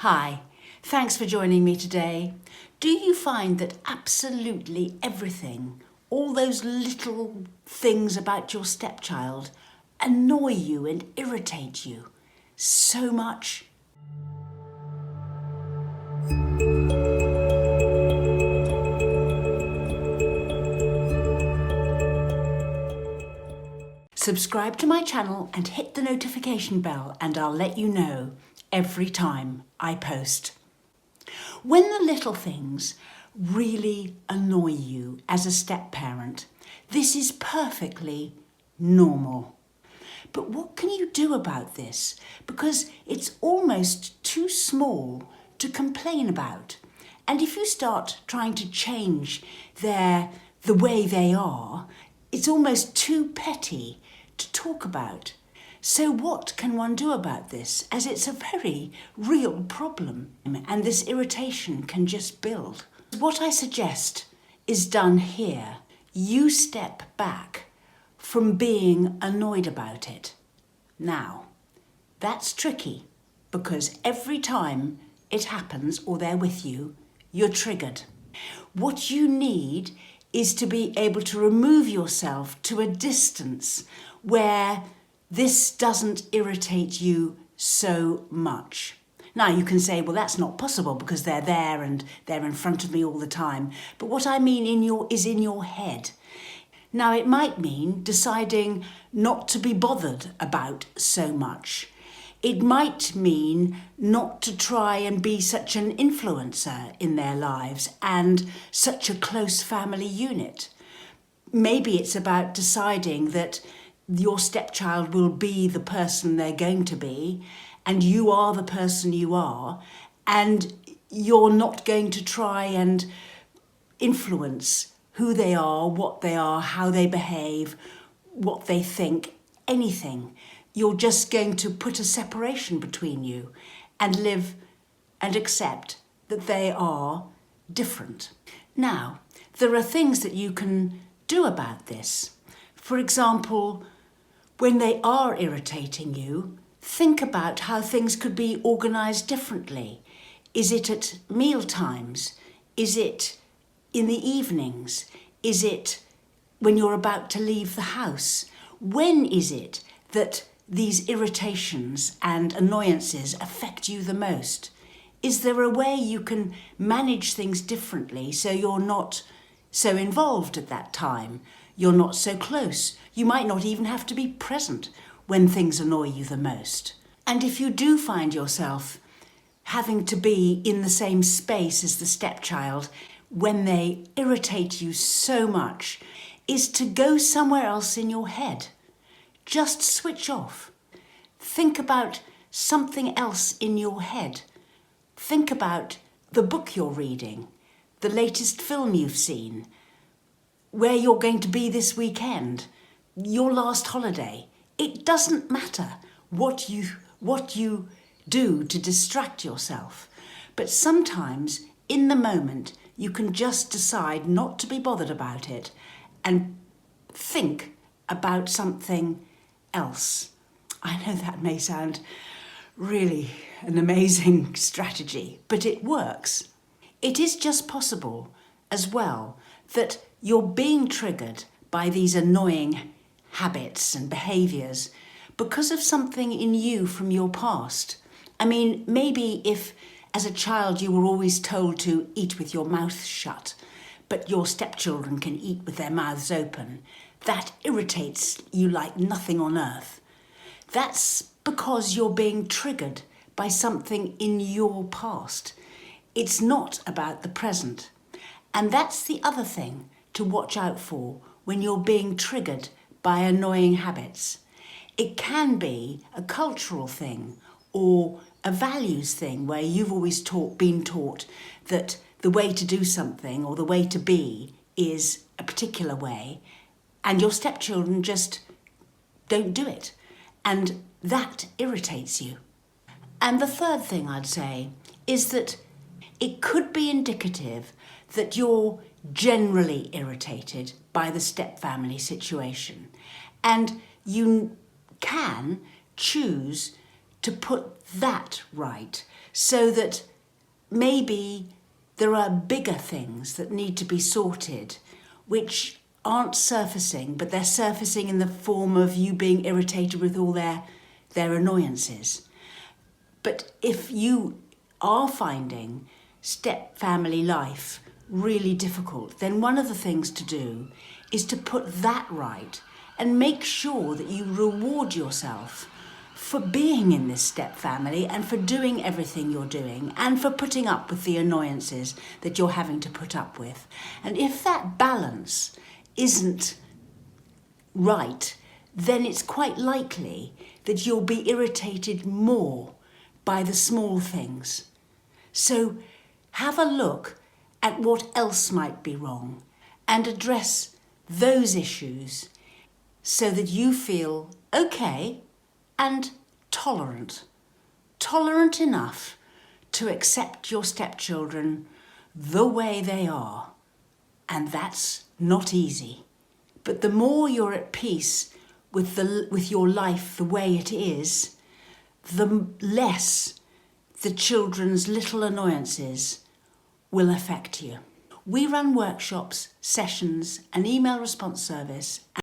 Hi, thanks for joining me today. Do you find that absolutely everything, all those little things about your stepchild, annoy you and irritate you so much? Subscribe to my channel and hit the notification bell and I'll let you know every time I post. When the little things really annoy you as a step-parent, this is perfectly normal. But what can you do about this? Because it's almost too small to complain about. And if you start trying to change the way they are, it's almost too petty to talk about. So what can one do about this, as it's a very real problem and this irritation can just build? What I suggest is done here. You step back from being annoyed about it. Now, that's tricky because every time it happens or they're with you, you're triggered. What you need is to be able to remove yourself to a distance where this doesn't irritate you so much. Now you can say, well, that's not possible because they're there and they're in front of me all the time. But what I mean is in your head. Now it might mean deciding not to be bothered about so much. It might mean not to try and be such an influencer in their lives and such a close family unit. Maybe it's about deciding that your stepchild will be the person they're going to be and you are the person you are, and you're not going to try and influence who they are, what they are, how they behave, what they think, anything. You're just going to put a separation between you and live and accept that they are different. Now, there are things that you can do about this. For example, when they are irritating you, think about how things could be organised differently. Is it at meal times? Is it in the evenings? Is it when you're about to leave the house? When is it that these irritations and annoyances affect you the most? Is there a way you can manage things differently so you're not so involved at that time? You're not so close. You might not even have to be present when things annoy you the most. And if you do find yourself having to be in the same space as the stepchild when they irritate you so much, is to go somewhere else in your head. Just switch off. Think about something else in your head. Think about the book you're reading, the latest film you've seen, where you're going to be this weekend, your last holiday. It doesn't matter what you do to distract yourself. But sometimes in the moment, you can just decide not to be bothered about it and think about something else. I know that may sound really an amazing strategy, but it works. It is just possible as well that you're being triggered by these annoying habits and behaviours because of something in you from your past. I mean, maybe if as a child you were always told to eat with your mouth shut, but your stepchildren can eat with their mouths open, that irritates you like nothing on earth. That's because you're being triggered by something in your past. It's not about the present. And that's the other thing to watch out for when you're being triggered by annoying habits. It can be a cultural thing or a values thing where you've always been taught that the way to do something or the way to be is a particular way, and your stepchildren just don't do it. And that irritates you. And the third thing I'd say is that it could be indicative that you're generally irritated by the step-family situation. And you can choose to put that right so that maybe there are bigger things that need to be sorted which aren't surfacing, but they're surfacing in the form of you being irritated with all their annoyances. But if you are finding step family life really difficult, then one of the things to do is to put that right and make sure that you reward yourself for being in this step family and for doing everything you're doing and for putting up with the annoyances that you're having to put up with. And if that balance isn't right, then it's quite likely that you'll be irritated more by the small things. So have a look at what else might be wrong and address those issues so that you feel okay and tolerant. Tolerant enough to accept your stepchildren the way they are. And that's not easy. But the more you're at peace with your life the way it is, the less the children's little annoyances will affect you. We run workshops, sessions, an email response service,